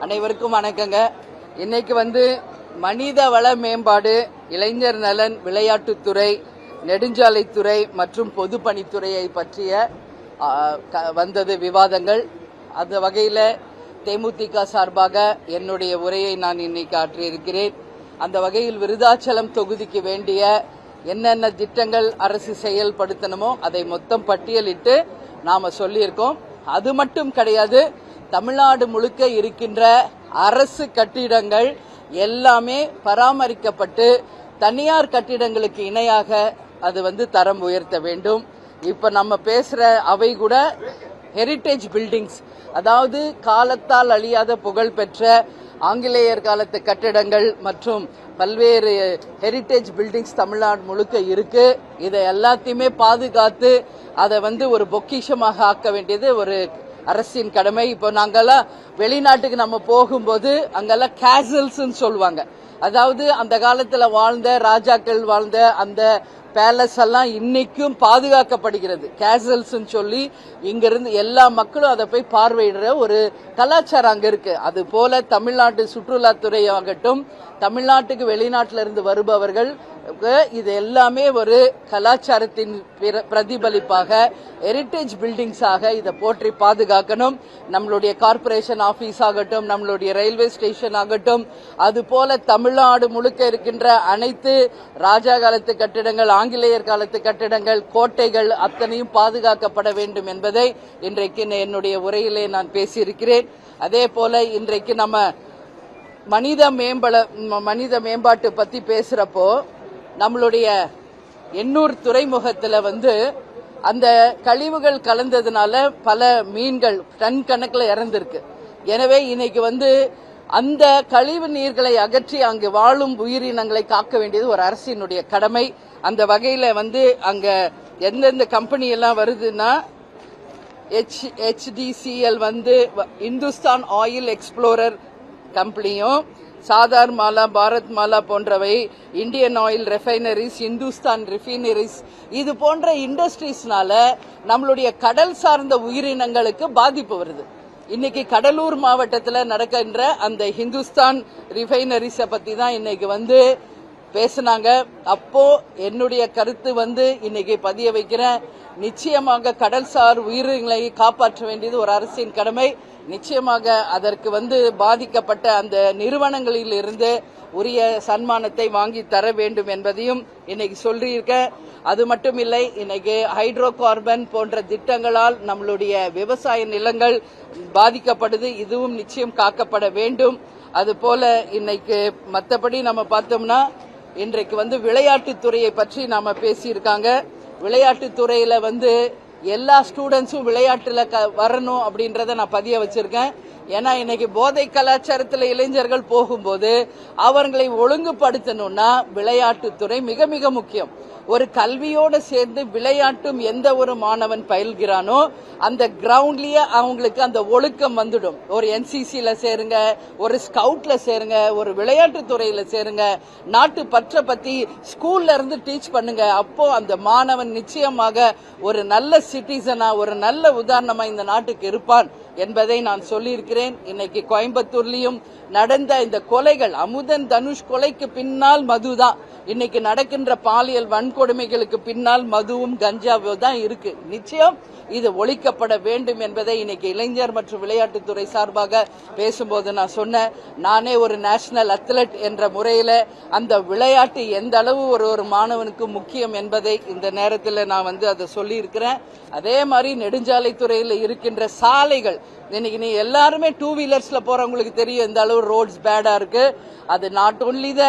அனைவருக்கும் வணக்கங்க. இன்னைக்கு மனித வள மேம்பாடு, இளைஞர் நலன், விளையாட்டுத்துறை, நெடுஞ்சாலைத்துறை மற்றும் பொதுப்பணித்துறையை பற்றிய வந்தது விவாதங்கள். அந்த வகையில் தேமுதிக சார்பாக என்னுடைய உரையை நான் இன்னைக்கு ஆற்றியிருக்கிறேன். அந்த வகையில் விருதாச்சலம் தொகுதிக்கு வேண்டிய என்னென்ன திட்டங்கள் அரசு செயல்படுத்தணுமோ அதை மொத்தம் பட்டியலிட்டு நாம சொல்லியிருக்கோம். அது மட்டும் கிடையாது, தமிழ்நாடு முழுக்க இருக்கின்ற அரசு கட்டிடங்கள் எல்லாமே பராமரிக்கப்பட்டு தனியார் கட்டிடங்களுக்கு இணையாக அது தரம் உயர்த்த வேண்டும். இப்ப நம்ம பேசுற அவை கூட ஹெரிட்டேஜ் பில்டிங்ஸ், அதாவது காலத்தால் அழியாத புகழ் பெற்ற ஆங்கிலேயர் காலத்து கட்டிடங்கள் மற்றும் பல்வேறு ஹெரிட்டேஜ் பில்டிங்ஸ் தமிழ்நாடு முழுக்க இருக்கு. இதை எல்லாத்தையுமே பாதுகாத்து அதை ஒரு பொக்கிஷமாக ஆக்க வேண்டியது ஒரு அரசின் கடமை. இப்போ நாங்கெல்லாம் வெளிநாட்டுக்கு நம்ம போகும்போது அங்கெல்லாம் கேசல்ஸ் சொல்லுவாங்க. அதாவது அந்த காலத்துல வாழ்ந்த ராஜாக்கள் வாழ்ந்த அந்த பேலஸ் எல்லாம் இன்னைக்கும் பாதுகாக்கப்படுகிறது. கேசல்ஸ் சொல்லி இங்கிருந்து எல்லா மக்களும் அதை போய் பார்வையிடுற ஒரு கலாச்சாரம் அங்க இருக்கு. அது போல தமிழ்நாட்டு சுற்றுலாத்துறை ஆகட்டும், தமிழ்நாட்டுக்கு வெளிநாட்டில இருந்து வருபவர்கள் இது எல்லாமே ஒரு கலாச்சாரத்தின் பிரதிபலிப்பாக ஹெரிட்டேஜ் பில்டிங்ஸாக இதை போற்றி பாதுகாக்கணும். நம்மளுடைய கார்பரேஷன் ஆபீஸ் ஆகட்டும், நம்மளுடைய ரயில்வே ஸ்டேஷன் ஆகட்டும், அது போல தமிழ்நாடு முழுக்க இருக்கின்ற அனைத்து ராஜா காலத்து கட்டிடங்கள், ஆங்கிலேயர் காலத்து கட்டிடங்கள், கோட்டைகள் அத்தனையும் பாதுகாக்கப்பட வேண்டும் என்பதை இன்றைக்கு என்னுடைய உரையிலே நான் பேசியிருக்கிறேன். அதே போல இன்றைக்கு நம்ம மனித மேம்பாட்டு பத்தி பேசுறப்போ நம்மளுடைய எண்ணூர் துறைமுகத்துல அந்த கழிவுகள் கலந்ததுனால பல மீன்கள் டன் கணக்கில் இறந்திருக்கு. எனவே இன்னைக்கு அந்த கழிவு நீர்களை அகற்றி அங்கு வாழும் உயிரினங்களை காக்க வேண்டியது ஒரு அரசினுடைய கடமை. அந்த வகையில அங்க எந்தெந்த கம்பெனி எல்லாம் வருதுன்னா HDCL இந்துஸ்தான் ஆயில் எக்ஸ்ப்ளோரர் கம்பெனியும், சாதார் மாலா, பாரத் மாலா போன்றவை, இந்தியன் ஆயில் ரெஃபைனரிஸ், இந்துஸ்தான் ரிஃபைனரிஸ், இது போன்ற இண்டஸ்ட்ரீஸ்னால நம்மளுடைய கடல் சார்ந்த உயிரினங்களுக்கு பாதிப்பு வருது. இன்னைக்கு கடலூர் மாவட்டத்தில் நடக்கின்ற அந்த இந்துஸ்தான் ரிஃபைனரிஸை பத்தி தான் இன்னைக்கு பேசினாங்க. அப்போ என்னுடைய கருத்து இன்னைக்கு பதிய வைக்கிறேன். நிச்சயமாக கடல்சார் உயிரினங்களை காப்பாற்ற வேண்டியது ஒரு அரசின் கடமை. நிச்சயமாக அதற்கு பாதிக்கப்பட்ட அந்த நிறுவனங்களில் இருந்து உரிய சன்மானத்தை வாங்கி தர வேண்டும் என்பதையும் இன்னைக்கு சொல்லியிருக்கேன். அது மட்டும் இல்லை, இன்னைக்கு ஹைட்ரோ கார்பன் போன்ற திட்டங்களால் நம்மளுடைய விவசாய நிலங்கள் பாதிக்கப்படுது. இதுவும் நிச்சயம் காக்கப்பட வேண்டும். அதுபோல இன்னைக்கு மற்றபடி நம்ம பார்த்தோம்னா இன்றைக்கு விளையாட்டுத்துறையை பற்றி நாம பேசியிருக்காங்க. விளையாட்டுத்துறையில எல்லா ஸ்டூடெண்ட்ஸும் விளையாட்டுல வரணும் அப்படின்றத நான் பதிய வச்சிருக்கேன். ஏன்னா இன்னைக்கு போதை கலாச்சாரத்தில் இளைஞர்கள் போகும்போது அவர்களை ஒழுங்குபடுத்தணும்னா விளையாட்டுத்துறை மிக மிக முக்கியம். ஒரு கல்வியோடு சேர்ந்து விளையாட்டும் எந்த ஒரு மாணவன் பயில்கிறானோ அந்த கிரவுண்ட்லயே அவங்களுக்கு அந்த ஒழுக்கம் வந்துடும். ஒரு NCCல சேருங்க, ஒரு ஸ்கவுட்ல சேருங்க, ஒரு விளையாட்டு துறையில சேருங்க, நாட்டு பற்ற பத்தி ஸ்கூல்ல இருந்து டீச் பண்ணுங்க. அப்போ அந்த மாணவன் நிச்சயமாக ஒரு நல்ல சிட்டிசனா, ஒரு நல்ல உதாரணமா இந்த நாட்டுக்கு இருப்பான் என்பதை நான் சொல்லியிருக்கிறேன். இன்னைக்கு கோயம்புத்தூர்லயும் நடந்த இந்த கொலைகள், அமுதன் தனுஷ் கொலைக்கு பின்னால் மதுதான். இன்னைக்கு நடக்கின்ற பாலியல் வன்கொடுமைகளுக்கு பின்னால் மதுவும் கஞ்சாவும் தான் இருக்கு. நிச்சயம் இது ஒழிக்கப்பட வேண்டும் என்பதை இன்னைக்கு இளைஞர் மற்றும் விளையாட்டுத்துறை சார்பாக பேசும்போது நான் சொன்னேன். நானே ஒரு நேஷனல் அத்லெட் என்ற முறையில அந்த விளையாட்டு எந்த அளவு ஒரு மாணவனுக்கு முக்கியம் என்பதை இந்த நேரத்தில் நான் அதை சொல்லி இருக்கிறேன். அதே மாதிரி நெடுஞ்சாலைத்துறையில் இருக்கின்ற சாலைகள், இன்னைக்கு நீ எல்லாருமே டூ வீலர்ஸ்ல போறவங்களுக்கு தெரியும் எந்த அளவு ரோட்ஸ் பேடா இருக்கு. அது நாட் ஒன்லி த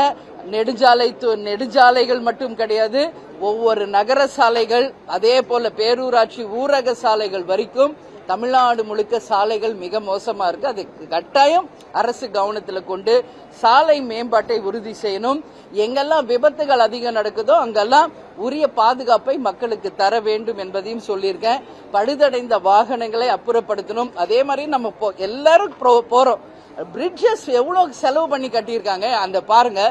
நெடுஞ்சாலைகள் மட்டும் கிடையாது, ஒவ்வொரு நகர சாலைகள், அதே போல பேரூராட்சி ஊரக சாலைகள் வரைக்கும் தமிழ்நாடு முழுக்க சாலைகள் மிக மோசமா இருக்கு. அது கட்டாயம் அரசு கவனத்தில் கொண்டு சாலை மேம்பாட்டை உறுதி செய்யணும். எங்கெல்லாம் விபத்துகள் அதிகம் நடக்குதோ அங்கெல்லாம் உரிய பாதுகாப்பை மக்களுக்கு தர வேண்டும் என்பதையும் சொல்லியிருக்கேன். பழுதடைந்த வாகனங்களை அப்புறப்படுத்தணும். அதே மாதிரி நம்ம எல்லாரும் போறோம், பிரிட்ஜஸ் எவ்வளவு செலவு பண்ணி கட்டியிருக்காங்க. அந்த பாருங்க,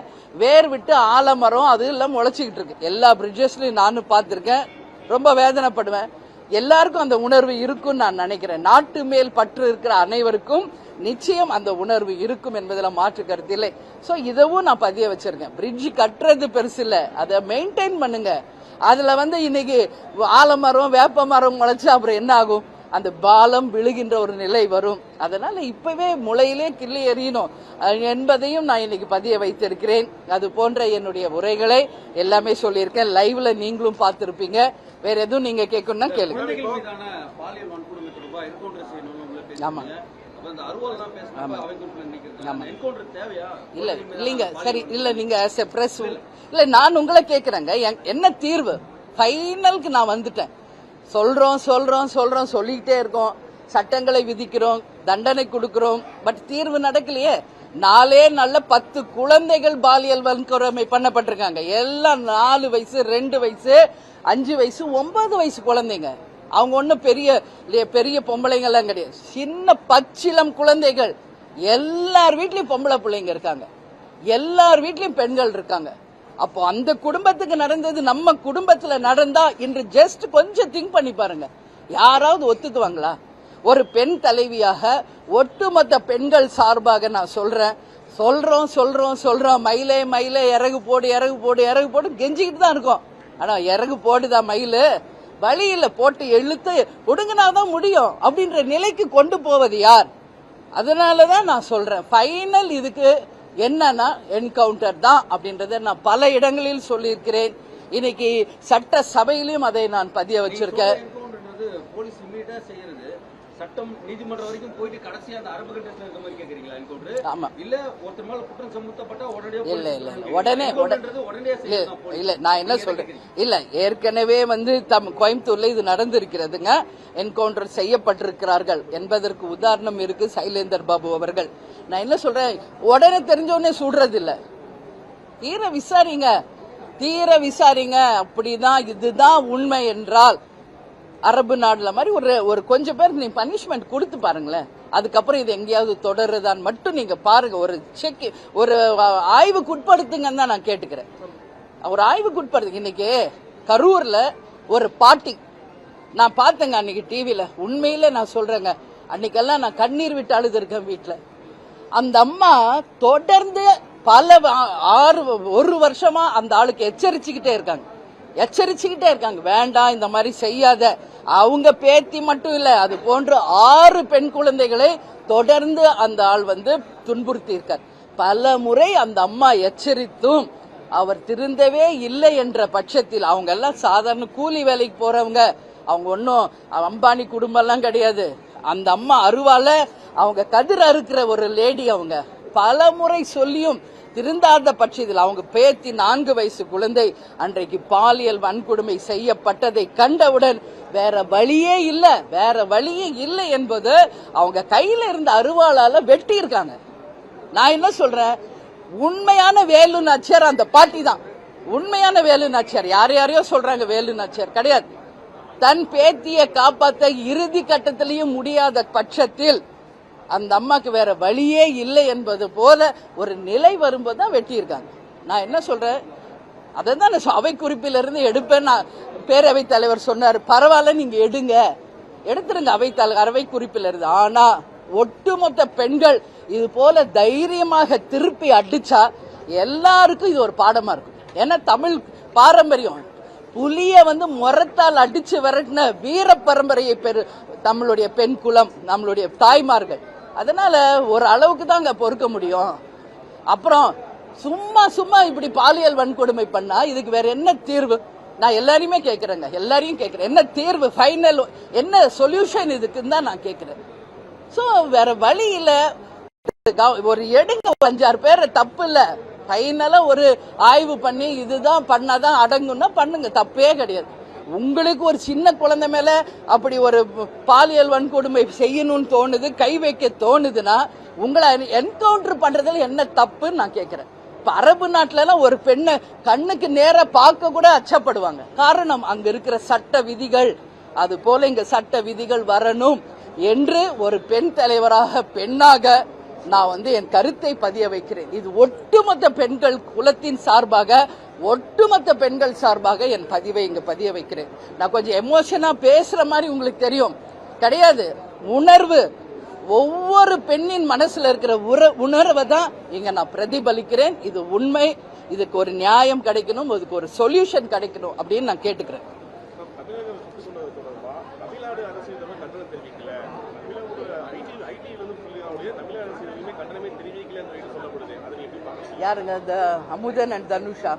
வேர் விட்டு ஆலமரம் அது எல்லாம் முளைச்சிக்கிட்டு இருக்கு. எல்லா பிரிட்ஜஸ்லயும் நானும் பார்த்திருக்கேன். ரொம்ப வேதனைப்படுவேன். எல்லாருக்கும் அந்த உணர்வு இருக்குன்னு நான் நினைக்கிறேன். நாட்டு மேல் பற்று இருக்கிற அனைவருக்கும் நிச்சயம் அந்த உணர்வு இருக்கும் என்பதில் மாற்று கருத்து இல்லை. சோ இதவும் நான் பதிய வச்சிருக்கேன். பிரிட்ஜ் கட்டுறது பெருசு இல்ல, அதை மெயின்டைன் பண்ணுங்க. அதுல இன்னைக்கு ஆலமரம் வேப்ப மரம் முளைச்சு அப்புறம் என்ன ஆகும்? அந்த பாலம் விழுகின்ற ஒரு நிலை வரும். அதனால இப்பவே முளையிலே கிள்ளி எறியணும் என்பதையும் நான் இன்னைக்கு பதிய வைத்திருக்கிறேன். அது போன்ற என்னுடைய உரைகளை எல்லாமே சொல்லியிருக்கேன். லைவ்ல நீங்களும் பார்த்திருப்பீங்க. வேற எதுவும் நீங்க கேட்கணும்னா கேளுங்க. ஆமா இல்லைங்க, சரி இல்ல, நீங்க பிரஸ் இல்ல, நான் உங்களை கேக்குறேங்க, என்ன தீர்வு? ஃபைனலுக்கு நான் வந்துட்டேன். சொல்றோம் சொல்லிக்கிட்டே இருக்கோம், சட்டங்களை விதிக்கிறோம், தண்டனை கொடுக்கிறோம், பட் தீர்வு நடக்கலையே. 4 நாள்ல 10 குழந்தைகள் பாலியல் வன்கொடுமை பண்ணப்பட்டிருக்காங்க. எல்லாம் 4 வயசு, 2 வயசு, 5 வயசு, 9 வயசு குழந்தைங்க. அவங்க ஒன்னும் பெரிய பொம்பளைங்க எல்லாம் கிடையாது, சின்ன பச்சிலம் குழந்தைகள். எல்லார் வீட்லயும் பொம்பளை பிள்ளைங்க இருக்காங்க, எல்லார் வீட்லயும் பெண்கள் இருக்காங்க. அப்போ அந்த குடும்பத்துக்கு நடந்தது நம்ம குடும்பத்துல நடந்தா இன்று ஜஸ்ட் கொஞ்சம் திங்க் பண்ணி பாருங்க, யாராவது ஒத்துக்குவாங்களா? ஒரு பெண் தலைவியாக ஒட்டுமொத்த பெண்கள் சார்பாக நான் சொல்றோம், மயிலே இறகு போடு கெஞ்சிக்கிட்டு தான் இருக்கோம். ஆனா இறகு போடுதா மயிலு? வழி இல்ல, போட்டு இழுத்து ஒடுங்கினாதான் முடியும் அப்படின்ற நிலைக்கு கொண்டு போவது யார்? அதனாலதான் நான் சொல்றேன், ஃபைனல் இதுக்கு என்னன்னா என்கவுண்டர் தான் அப்படின்றத நான் பல இடங்களில் சொல்லியிருக்கிறேன். இன்னைக்கு சட்ட சபையிலும் அதை நான் பதிய வச்சிருக்கேன். சட்டம் நீதிமன்றம் வரைக்கும் போயிட்டு கடைசியா அந்த அரபு கண்டத்துல இருக்க மாதிரி கேக்குறீங்களா என்கவுண்டர்? ஆமா, இல்ல ஒருத்தர் மேல குற்றம் சுமத்தப்பட்டா உடனே இல்ல, நான் என்ன சொல்றேன், இல்ல ஏற்கனவே கோயம்புத்தூர்ல இது நடந்திருக்கிறதுங்க, என்கவுண்டர் செய்யப்பட்டிருக்கிறார்கள் என்பதற்கு உதாரணம் இருக்கு சைலேந்தர் பாபு அவர்கள். நான் என்ன சொல்றேன், உடனே தெரிஞ்சவனே சுடுறது இல்ல, தீர விசாரிங்க. அப்படிதான் இதுதான் உண்மை என்றால் அரபு நாடுல மாதிரி ஒரு கொஞ்சம் பேருக்கு நீங்க பனிஷ்மெண்ட் கொடுத்து பாருங்களேன். அதுக்கப்புறம் இது எங்கேயாவது தொடருதான் மட்டும் நீங்க பாருங்க. ஒரு ஆய்வுக்கு உட்படுத்துங்கன்னு தான் நான் கேட்டுக்கிறேன். ஒரு ஆய்வுக்கு உட்படுத்து. இன்னைக்கு கரூர்ல ஒரு பாட்டி நான் பார்த்தேங்க அன்னைக்கு டிவில. உண்மையில நான் சொல்றேங்க, அன்னைக்கெல்லாம் நான் கண்ணீர் விட்டு அழுது இருக்கேன் வீட்டுல. அந்த அம்மா தொடர்ந்து ஒரு வருஷமா அந்த ஆளுக்கு எச்சரிச்சுக்கிட்டே இருக்காங்க, வேண்டாம் இந்த மாதிரி செய்யாத. அவங்க பேத்தி மட்டும் இல்ல, அது போன்ற 6 பெண் குழந்தைகளை தொடர்ந்து அந்த ஆள் துன்புறுத்தி இருக்கார். பல முறை அந்த அம்மா எச்சரித்தும் அவர் திருந்தவே இல்லை என்ற பட்சத்தில், அவங்க எல்லாம் சாதாரண கூலி வேலைக்கு போறவங்க, அவங்க ஒன்னும் அம்பானி குடும்பம் எல்லாம் கிடையாது. அந்த அம்மா அருவால அவங்க கதிர் அறுக்கிற ஒரு லேடி. அவங்க பல முறை சொல்லியும் திருந்தாத பட்சத்தில் அவங்க பேத்தி 4 வயசு குழந்தை அன்றைக்கு பாலியல் வன்கொடுமை செய்யப்பட்டதை கண்டவுடன் வேற வழியே இல்லை என்பது அவங்க கையில இருந்த அருவாளால வெட்டி இருக்காங்க. நான் என்ன சொல்றேன், உண்மையான வேலு நாச்சியார் அந்த பாட்டி தான். உண்மையான வேலு நாச்சியார். யாரையோ சொல்றாங்க, வேலு நாச்சியார் கிடையாது. தன் பேத்தியை காப்பாற்ற இறுதி கட்டத்திலையும் முடியாத பட்சத்தில் அந்த அம்மாக்கு வேற வழியே இல்லை என்பது போல ஒரு நிலை வரும்போது தான் வெட்டி இருக்காங்க. நான் என்ன சொல்றேன், அதான் அவை குறிப்பிலிருந்து எடுப்பேன். பேரவைத் தலைவர் சொன்னார், பரவாயில்ல நீங்க எடுத்துருங்க அவை குறிப்பில் இருந்து. ஆனா ஒட்டுமொத்த பெண்கள் இது போல தைரியமாக திருப்பி அடிச்சா எல்லாருக்கும் இது ஒரு பாடமா இருக்கும். ஏன்னா தமிழ் பாரம்பரியம், புலிய முரத்தால் அடிச்சு விரட்டின வீர பரம்பரையை நம்மளுடைய பெண் குலம், நம்மளுடைய தாய்மார்கள். அதனால ஒரு அளவுக்கு தான் பொறுக்க முடியும். அப்புறம் சும்மா இப்படி பாலியல் வன்கொடுமை பண்ணா இதுக்கு வேற என்ன தீர்வு? நான் எல்லாரையும் கேட்கிறேன், என்ன தீர்வு? ஃபைனல் என்ன சொல்யூஷன் இதுக்குன்னு தான் நான் கேட்கிறேன். சோ வேற வழி இல்ல. ஒரு எடுங்க 5-6 பேரை, தப்பு இல்ல. ஃபைனலா ஒரு ஆய்வு பண்ணி இதுதான் பண்ணாதான் அடங்கும்னா பண்ணுங்க, தப்பே கிடையாது. உங்களுக்கு ஒரு சின்ன குழந்தை மேல அப்படி ஒரு பாலியல் வன்கொடுமை செய்யணும்னு தோணுது, கை வைக்க தோணுதுன்னா உங்களை என்கவுண்டர் பண்றதுல என்ன தப்புன்னு நான் கேட்கிறேன். இப்ப அரபு நாட்டுல எல்லாம் ஒரு பெண்ணை கண்ணுக்கு நேரா பார்க்க கூட அச்சப்படுவாங்க. காரணம் அங்க இருக்கிற சட்ட விதிகள். அது போல இங்க சட்ட விதிகள் வரணும் என்று ஒரு பெண் தலைவராக, பெண்ணாக நான் என் கருத்தை பதிய வைக்கிறேன். இது ஒட்டுமொத்த பெண்கள் குலத்தின் சார்பாக, ஒட்டுமொத்த பெண்கள் சார்பாக என் பதிவை இங்க பதிய வைக்கிறேன். நான் கொஞ்சம் எமோஷனா பேசுற மாதிரி உங்களுக்கு தெரியும் கிடையாது. உணர்வு ஒவ்வொரு பெண்ணின் மனசுல இருக்கிற உணர்வை தான் இங்க நான் பிரதிபலிக்கிறேன். இது உண்மை. இதுக்கு ஒரு நியாயம் கிடைக்கணும், இதுக்கு ஒரு சொல்யூஷன் கிடைக்கணும் அப்படின்னு நான் கேட்டுக்கிறேன். யாருங்க? இந்த அமுதன் அண்ட் தனுஷா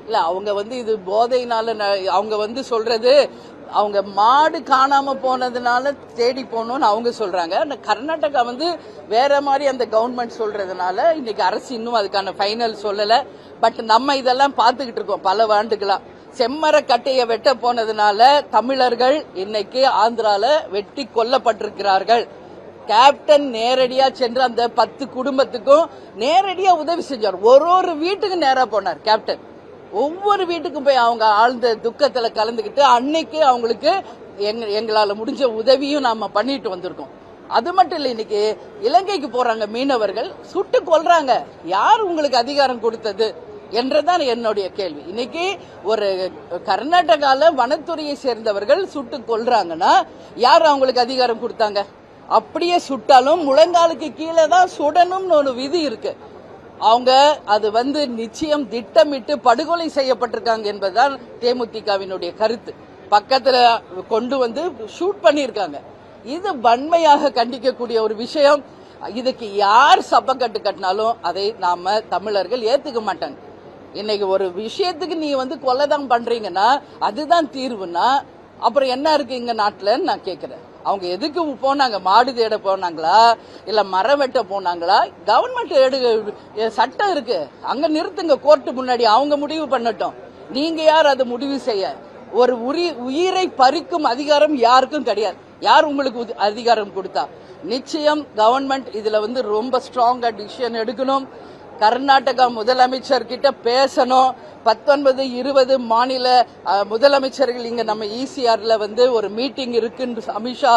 இல்ல, அவங்க இது போதையினால அவங்க சொல்றது, அவங்க மாடு காணாம போனதுனால தேடி போனோம்னு அவங்க சொல்றாங்க. கர்நாடகா வேற மாதிரி அந்த கவர்மெண்ட் சொல்றதுனால இன்னைக்கு அரசு இன்னும் அதுக்கான ஃபைனல் சொல்லல. பட் நம்ம இதெல்லாம் பாத்துக்கிட்டு இருக்கோம் பல ஆண்டுகளா. செம்மர கட்டைய வெட்ட போனதுனால தமிழர்கள் இன்னைக்கு ஆந்திரால வெட்டி கொல்லப்பட்டிருக்கிறார்கள். கேப்டன் நேரடியா சென்று அந்த 10 குடும்பத்துக்கும் நேரடியா உதவி செஞ்சார். ஒரு வீட்டுக்கு நேரா போனார் கேப்டன். ஒவ்வொரு வீட்டுக்கும் போய் அவங்க ஆழ்ந்த துக்கத்துல கலந்துக்கிட்டு அன்னைக்கு அவங்களுக்கு எங்களால முடிஞ்ச உதவியும் நாம பண்ணிட்டு வந்திருக்கோம். அது மட்டும் இல்ல, இன்னைக்கு இலங்கைக்கு போறாங்க மீனவர்கள், சுட்டு கொல்றாங்க. யார் உங்களுக்கு அதிகாரம் கொடுத்தது என்றதான் என்னுடைய கேள்வி. இன்னைக்கு ஒரு கர்நாடகால வனத்துறையை சேர்ந்தவர்கள் சுட்டு கொல்றாங்கன்னா யார் அவங்களுக்கு அதிகாரம் கொடுத்தாங்க? அப்படியே சுட்டாலும் முழங்காலுக்கு கீழே தான் சுடணும்னு ஒரு விதி இருக்கு. அவங்க அது நிச்சயம் திட்டமிட்டு படுகொலை செய்யப்பட்டிருக்காங்க என்பதுதான் தேமுதிகவினுடைய கருத்து. பக்கத்துல கொண்டு ஷூட் பண்ணியிருக்காங்க. இது வன்மையாக கண்டிக்கக்கூடிய ஒரு விஷயம். இதுக்கு யார் சப்பக்கட்டு கட்டினாலும் அதை நாம தமிழர்கள் ஏத்துக்க மாட்டாங்க. இன்னைக்கு ஒரு விஷயத்துக்கு நீ கொலைதான் பண்றீங்கன்னா அதுதான் தீர்வுனா அப்புறம் என்ன இருக்கு இங்க நாட்டுலன்னு நான் கேக்குறேன். அவங்க எதுக்கு போனாங்க? மாடு தேட போனாங்களா, இல்ல மரம் வெட்ட போனாங்களா? கவர்மெண்ட் சட்டம் இருக்கு, அங்க நிறுத்துங்க கோர்ட்டு முன்னாடி, அவங்க முடிவு பண்ணட்டும். நீங்க யார் அதை முடிவு செய்ய? ஒரு உயிரை பறிக்கும் அதிகாரம் யாருக்கும் கிடையாது. யார் உங்களுக்கு அதிகாரம் கொடுத்தா? நிச்சயம் கவர்மெண்ட் இதுல ரொம்ப ஸ்ட்ராங்கா டிசிஷன் எடுக்கணும். கர்நாடகா முதலமைச்சர் கிட்ட பேசணும். 19, 20 மாநில முதலமைச்சர்கள் இங்க நம்ம ஈசிஆர்ல ஒரு மீட்டிங் இருக்குன்னு அமித்ஷா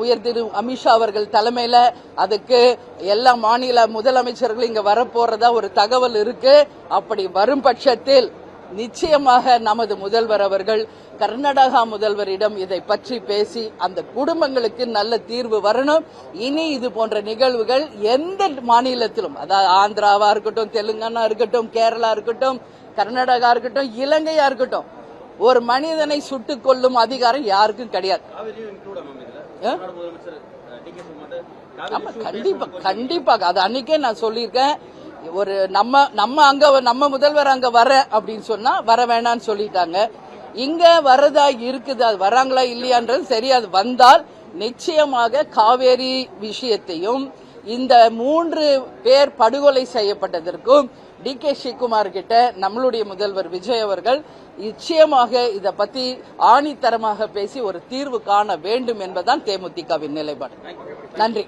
உயர்திரு அமித்ஷா அவர்கள் தலைமையில அதுக்கு எல்லா மாநில முதலமைச்சர்களும் இங்க வரப்போறதா ஒரு தகவல் இருக்கு. அப்படி வரும் பட்சத்தில் நிச்சயமாக நமது முதல்வர் அவர்கள் கர்நாடகா முதல்வரிடம் இதை பற்றி பேசி அந்த குடும்பங்களுக்கு நல்ல தீர்வு வரணும். இனி இது போன்ற நிகழ்வுகள் எந்த மாநிலத்திலும், அதாவது ஆந்திராவா இருக்கட்டும், தெலுங்கானா இருக்கட்டும், கேரளா இருக்கட்டும், கர்நாடகா இருக்கட்டும், இலங்கையா இருக்கட்டும், ஒரு மனிதனை சுட்டுக் கொள்ளும் அதிகாரம் யாருக்கும் கிடையாது. கண்டிப்பாக அது அன்னைக்கே நான் சொல்லியிருக்கேன். ஒரு நம்ம முதல்வர் அங்க வர அப்படின்னு சொன்னா வர வேணான்னு சொல்லிட்டாங்க. இங்க வரதா இருக்குது, அது வராங்களா இல்லையான்றது சரி. அது வந்தால் நிச்சயமாக காவேரி விஷயத்தையும் இந்த 3 பேர் படுகொலை செய்யப்பட்டதற்கும் DK சிவகுமார் கிட்ட நம்மளுடைய முதல்வர் விஜய் அவர்கள் நிச்சயமாக இதை பத்தி ஆணித்தரமாக பேசி ஒரு தீர்வு காண வேண்டும் என்பதுதான் தேமுதிகவின் நிலைப்பாடு. நன்றி.